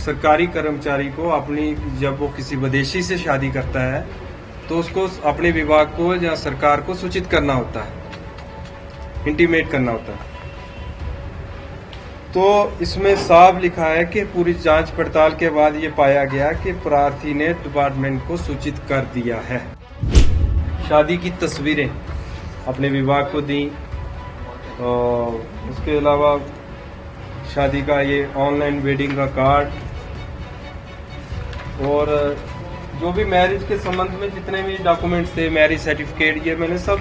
सरकारी कर्मचारी को अपनी जब वो किसी विदेशी से शादी करता है तो उसको अपने विभाग को या सरकार को सूचित करना होता है, इंटीमेट करना होता है। तो इसमें साफ लिखा है कि पूरी जांच पड़ताल के बाद ये पाया गया कि प्रार्थी ने डिपार्टमेंट को सूचित कर दिया है। शादी की तस्वीरें अपने विभाग को दी और उसके अलावा शादी का ये ऑनलाइन वेडिंग का कार्ड और जो भी मैरिज के संबंध में जितने भी डॉक्यूमेंट्स थे, मैरिज सर्टिफिकेट, ये मैंने सब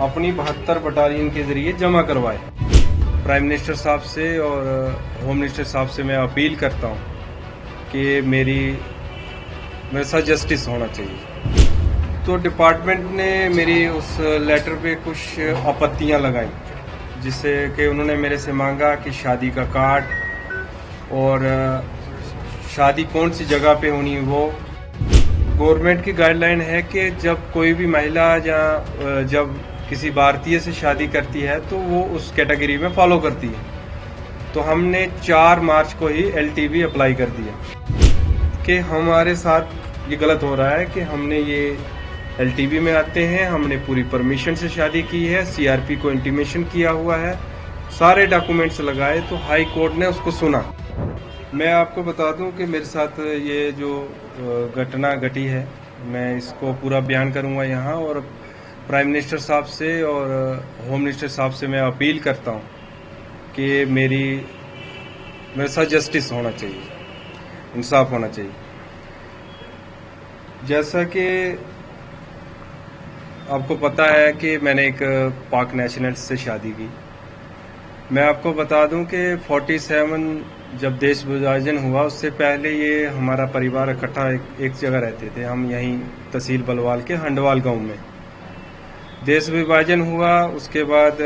अपनी 72 बटालियन के जरिए जमा करवाए। प्राइम मिनिस्टर साहब से और होम मिनिस्टर साहब से मैं अपील करता हूँ कि मेरे साथ जस्टिस होना चाहिए। तो डिपार्टमेंट ने मेरी उस लेटर पे कुछ आपत्तियाँ लगाई, जिससे कि उन्होंने मेरे से मांगा कि शादी का कार्ड और शादी कौन सी जगह पे होनी, वो गवर्नमेंट की गाइडलाइन है कि जब कोई भी महिला या जब किसी भारतीय से शादी करती है तो वो उस कैटेगरी में फॉलो करती है। तो हमने 4 मार्च को ही LTV अप्लाई कर दिया कि हमारे साथ ये गलत हो रहा है कि हमने ये LTV में आते हैं, हमने पूरी परमिशन से शादी की है, CRP को इंटीमेशन किया हुआ है, सारे डॉक्यूमेंट्स लगाए। तो हाई कोर्ट ने उसको सुना। मैं आपको बता दूं कि मेरे साथ ये जो घटना घटी है, मैं इसको पूरा बयान करूंगा यहाँ, और प्राइम मिनिस्टर साहब से और होम मिनिस्टर साहब से मैं अपील करता हूँ कि मेरे साथ जस्टिस होना चाहिए, इंसाफ होना चाहिए। जैसा कि आपको पता है कि मैंने एक पाक नेशनल से शादी की। मैं आपको बता दूं कि 47 जब देश विभाजन हुआ उससे पहले ये हमारा परिवार इकट्ठा एक जगह रहते थे। हम यहीं तहसील बलवाल के हंडवाल गांव में। देश विभाजन हुआ, उसके बाद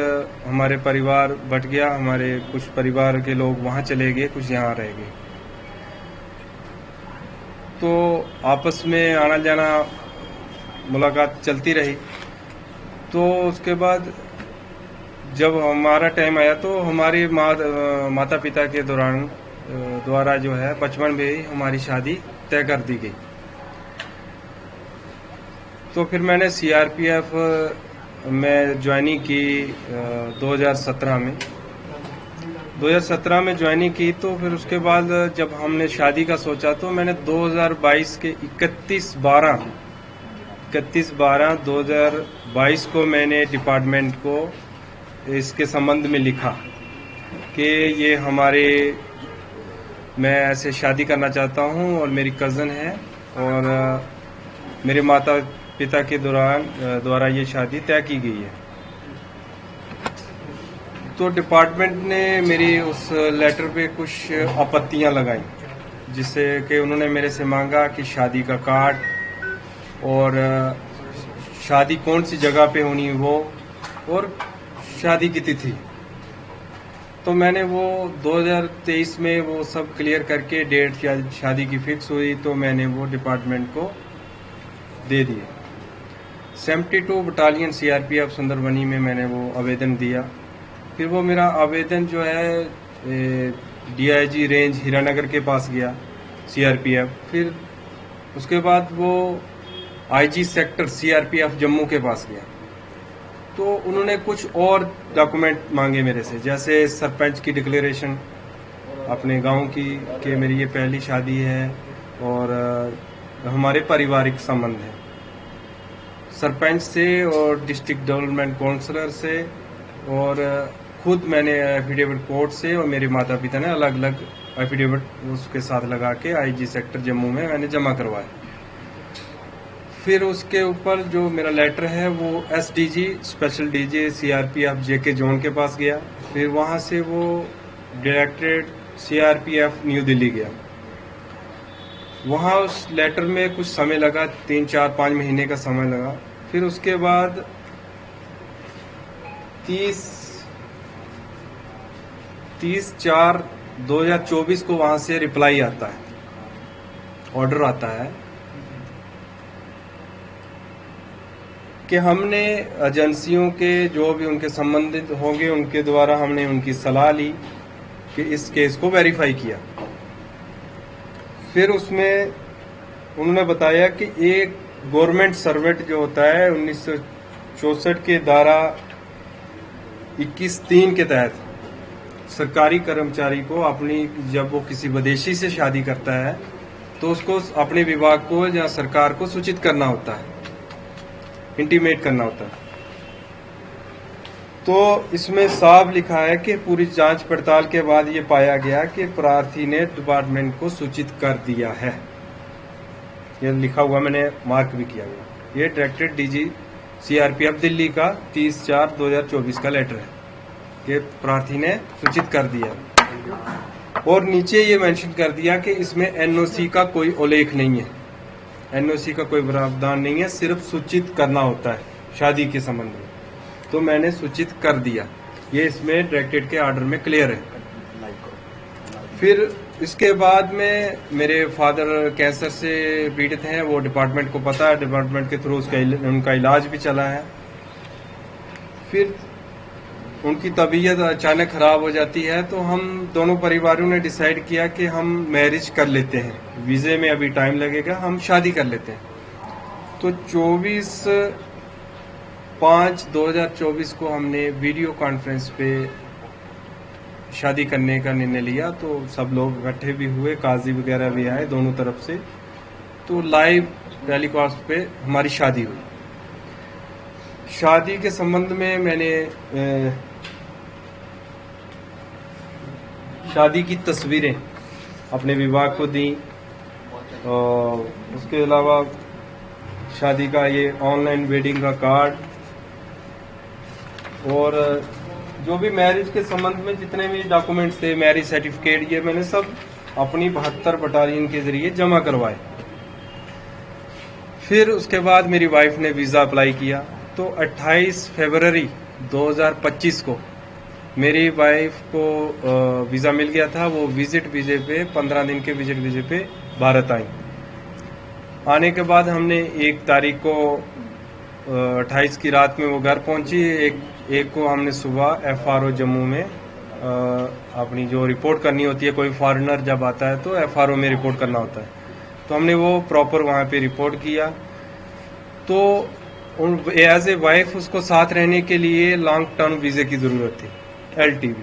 हमारे परिवार बट गया, हमारे कुछ परिवार के लोग वहां चले गए, कुछ यहाँ रह गए। तो आपस में आना जाना मुलाकात चलती रही। तो उसके बाद जब हमारा टाइम आया तो हमारे माता पिता के द्वारा जो है बचपन में ही हमारी शादी तय कर दी गई। तो फिर मैंने CRPF में ज्वाइनिंग की 2017 में ज्वाइनिंग की। तो फिर उसके बाद जब हमने शादी का सोचा तो मैंने 2022 के 31/12/2022 को मैंने डिपार्टमेंट को इसके संबंध में लिखा कि ये मैं ऐसे शादी करना चाहता हूँ और मेरी कज़न है और मेरे माता पिता के द्वारा ये शादी तय की गई है। तो डिपार्टमेंट ने मेरी उस लेटर पे कुछ आपत्तियां लगाई, जिससे कि उन्होंने मेरे से मांगा कि शादी का कार्ड और शादी कौन सी जगह पे होनी, वो और शादी की तिथि। तो मैंने वो 2023 में वो सब क्लियर करके डेट शादी की फिक्स हुई, तो मैंने वो डिपार्टमेंट को दे दिए। 72 बटालियन CRPF सुंदरबनी में मैंने वो आवेदन दिया। फिर वो मेरा आवेदन जो है DIG रेंज हीरानगर के पास गया CRPF। फिर उसके बाद वो IG सेक्टर CRPF जम्मू के पास गया। तो उन्होंने कुछ और डॉक्यूमेंट मांगे मेरे से, जैसे सरपंच की डिक्लेरेशन अपने गांव की कि मेरी ये पहली शादी है और हमारे पारिवारिक संबंध है। सरपंच से और डिस्ट्रिक्ट डेवलपमेंट काउंसलर से और खुद मैंने एफिडेविट कोर्ट से और मेरे माता पिता ने अलग अलग एफिडेविट उसके साथ लगा के IG सेक्टर जम्मू में मैंने जमा करवाया। फिर उसके ऊपर जो मेरा लेटर है वो SDG special DJ CRPF JK zone के पास गया। फिर वहां से वो डायरेक्टरेट CRPF न्यू दिल्ली गया। वहां उस लेटर में कुछ समय लगा, 3, 4, 5 महीने का समय लगा। फिर उसके बाद 30/4/2024 को वहां से रिप्लाई आता है, ऑर्डर आता है कि हमने एजेंसियों के जो भी उनके संबंधित होंगे उनके द्वारा हमने उनकी सलाह ली कि इस केस को वेरीफाई किया। फिर उसमें उन्होंने बताया कि एक गवर्नमेंट सर्वेंट जो होता है 1964 के धारा 21(3) के तहत सरकारी कर्मचारी को अपनी, जब वो किसी विदेशी से शादी करता है तो उसको अपने विभाग को या सरकार को सूचित करना होता है, इंटीमेट करना होता है। तो इसमें साफ लिखा है कि पूरी जांच पड़ताल के बाद ये पाया गया कि प्रार्थी ने डिपार्टमेंट को सूचित कर दिया है। ये लिखा हुआ, मैंने मार्क भी किया हुआ। ये डायरेक्टेड डीजी सीआरपीएफ दिल्ली का 30/4/2024 का लेटर है कि प्रार्थी ने सूचित कर दिया। और नीचे ये मेंशन कर दिया कि इसमें एनओसी का कोई उल्लेख नहीं है, एनओसी का कोई प्रावधान नहीं है, सिर्फ सूचित करना होता है शादी के संबंध में। तो मैंने सूचित कर दिया, ये इसमें डायरेक्टेड के ऑर्डर में क्लियर है। फिर इसके बाद में मेरे फादर कैंसर से पीड़ित हैं, वो डिपार्टमेंट को पता है, डिपार्टमेंट के थ्रू उनका इलाज भी चला है। फिर उनकी तबीयत अचानक खराब हो जाती है, तो हम दोनों परिवारों ने डिसाइड किया कि हम मैरिज कर लेते हैं, वीज़े में अभी टाइम लगेगा, हम शादी कर लेते हैं। तो 24/5/2024 को हमने वीडियो कॉन्फ्रेंस पे शादी करने का निर्णय लिया। तो सब लोग इकट्ठे भी हुए, काजी वगैरह भी आए दोनों तरफ से। तो लाइव टेलीकास्ट पे हमारी शादी हुई। शादी के संबंध में मैंने शादी की तस्वीरें अपने विभाग को दी, और उसके अलावा शादी का ये ऑनलाइन वेडिंग का कार्ड, और जो भी मैरिज के संबंध में जितने भी डॉक्यूमेंट्स थे, मैरिज सर्टिफिकेट, ये मैंने सब अपनी 72 बटालियन के जरिए जमा करवाए। फिर उसके बाद मेरी वाइफ ने वीज़ा अप्लाई किया। तो 28 फरवरी 2025 को मेरी वाइफ को वीज़ा मिल गया था। वो विजिट वीजे पे, 15 दिन के विजिट वीजे पे भारत आई। आने के बाद हमने 1 तारीख को 28 की रात में वो घर पहुंची। एक को हमने सुबह एफआरओ जम्मू में अपनी जो रिपोर्ट करनी होती है, कोई फॉरेनर जब आता है तो एफआरओ में रिपोर्ट करना होता है, तो हमने वो प्रॉपर वहाँ पे रिपोर्ट किया। तो एज ए वाइफ उसको साथ रहने के लिए लॉन्ग टर्म वीज़े की ज़रूरत थी, एलटीवी।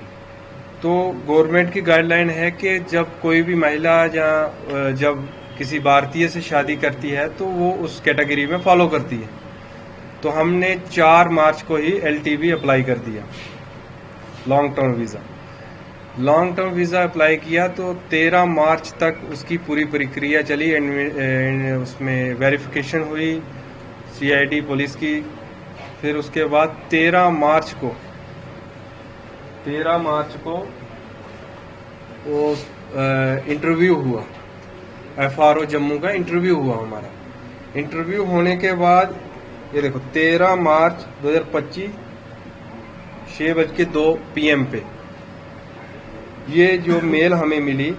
तो गवर्नमेंट की गाइडलाइन है कि जब कोई भी महिला या जब किसी भारतीय से शादी करती है तो वो उस कैटेगरी में फॉलो करती है। तो हमने 4 मार्च को ही एलटीवी अप्लाई कर दिया, long term visa. Long term visa apply किया तो 13 मार्च तक उसकी पूरी प्रक्रिया चली। उसमें वेरिफिकेशन हुई सीआईडी पुलिस की। फिर उसके बाद 13 मार्च को वो इंटरव्यू हुआ, एफआरओ जम्मू का इंटरव्यू हुआ हमारा। इंटरव्यू होने के बाद ये देखो 13 मार्च 2025 6:02 PM पे ये जो मेल हमें मिली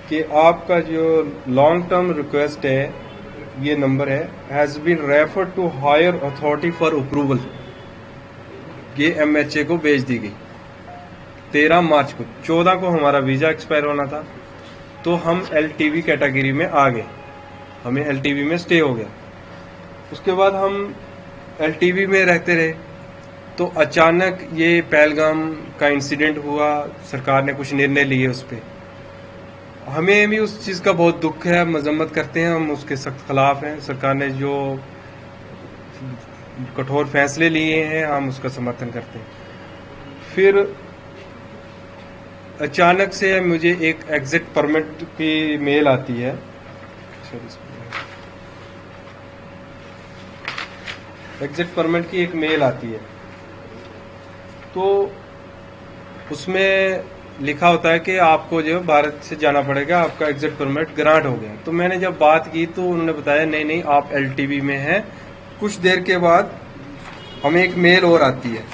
कि आपका जो लॉन्ग टर्म रिक्वेस्ट है, ये नंबर है, has been referred to higher authority for approval. ये एमएचए को भेज दी गई 13 मार्च को। 14 को हमारा वीजा एक्सपायर होना था, तो हम एलटीवी कैटेगरी में आ गए, हमें एलटीवी में स्टे हो गया। उसके बाद हम एलटीवी में रहते रहे। तो अचानक ये पहलगाम का इंसिडेंट हुआ, सरकार ने कुछ निर्णय लिए उस पर। हमें भी उस चीज़ का बहुत दुख है, मजम्मत करते हैं, हम उसके सख्त खिलाफ हैं। सरकार ने जो कठोर फैसले लिए हैं हम उसका समर्थन करते हैं। फिर अचानक से मुझे एक एग्जिट परमिट की मेल आती है, एग्जिट परमिट की एक मेल आती है। तो उसमें लिखा होता है कि आपको जो भारत से जाना पड़ेगा, आपका एग्जिट परमिट ग्रांट हो गया। तो मैंने जब बात की तो उन्होंने बताया नहीं आप एलटीवी में हैं। कुछ देर के बाद हमें एक मेल और आती है,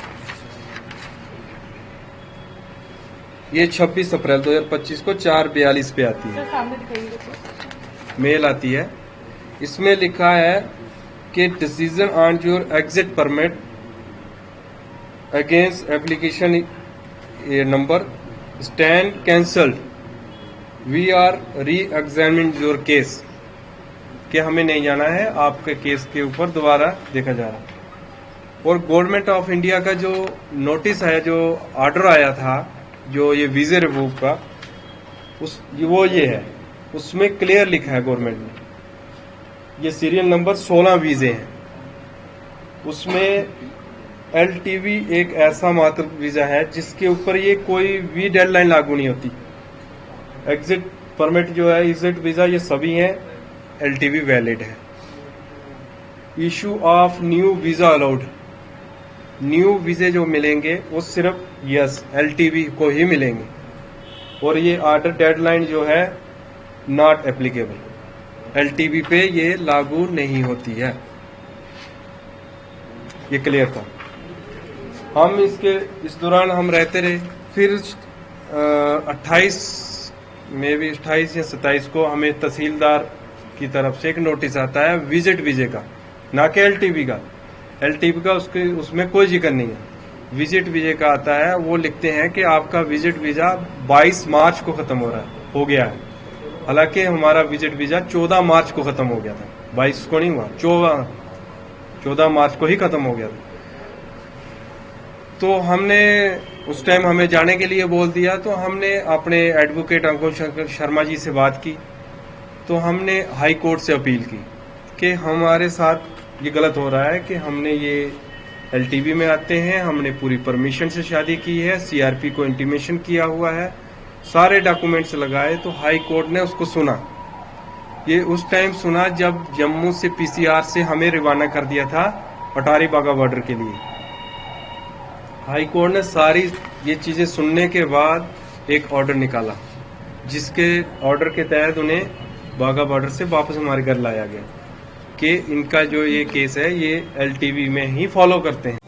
ये 26 अप्रैल 2025 को 4:42 पे आती है, मेल आती है। इसमें लिखा है कि decision on your exit permit against application number stand cancelled we are reexamine your case, कि हमें नहीं जाना है, आपके केस के ऊपर दोबारा देखा जा रहा है। और गवर्नमेंट ऑफ इंडिया का जो नोटिस है, जो ऑर्डर आया था, जो ये वीजे रिवोक का, वो ये है, उसमें क्लियर लिखा है गवर्नमेंट ने, ये सीरियल नंबर 16 वीजे हैं, उसमें LTV एक ऐसा मात्र वीजा है जिसके ऊपर ये कोई भी डेडलाइन लागू नहीं होती। एग्जिट परमिट जो है, एग्जिट वीजा, ये सभी हैं, LTV वैलिड है। Issue of new visa allowed, new वीजे जो मिलेंगे वो सिर्फ LTV को ही मिलेंगे, और ये ऑर्डर डेडलाइन जो है नॉट एप्लीकेबल, LTV पे ये लागू नहीं होती है। ये क्लियर था। हम इस दौरान हम रहते रहे। फिर 28 या 27 को हमें तहसीलदार की तरफ से एक नोटिस आता है विजिट वीजे का, ना कि LTV का। LTV का उसमें कोई जिक्र नहीं है, विजिट वीजे का आता है। वो लिखते हैं कि आपका विजिट वीजा 22 मार्च को खत्म हो गया है। हालांकि हमारा विजिट वीजा 14 मार्च को खत्म हो गया था, 22 को नहीं हुआ, 14 मार्च को ही खत्म हो गया था। तो हमने उस टाइम हमें जाने के लिए बोल दिया, तो हमने अपने एडवोकेट अंकुश शर्मा जी से बात की, तो हमने हाई कोर्ट से अपील की कि हमारे साथ ये गलत हो रहा है कि हमने ये LTV में आते हैं, हमने पूरी परमिशन से शादी की है, CRP को इंटीमेशन किया हुआ है, सारे डॉक्यूमेंट्स लगाए। तो हाई कोर्ट ने उसको सुना। ये उस टाइम सुना जब जम्मू से PCR से हमें रवाना कर दिया था अटारी बागा बॉर्डर के लिए। हाई कोर्ट ने सारी ये चीजें सुनने के बाद एक ऑर्डर निकाला, जिसके ऑर्डर के तहत उन्हें बागा बॉर्डर से वापस हमारे घर लाया गया कि इनका जो ये केस है ये LTV में ही फॉलो करते हैं।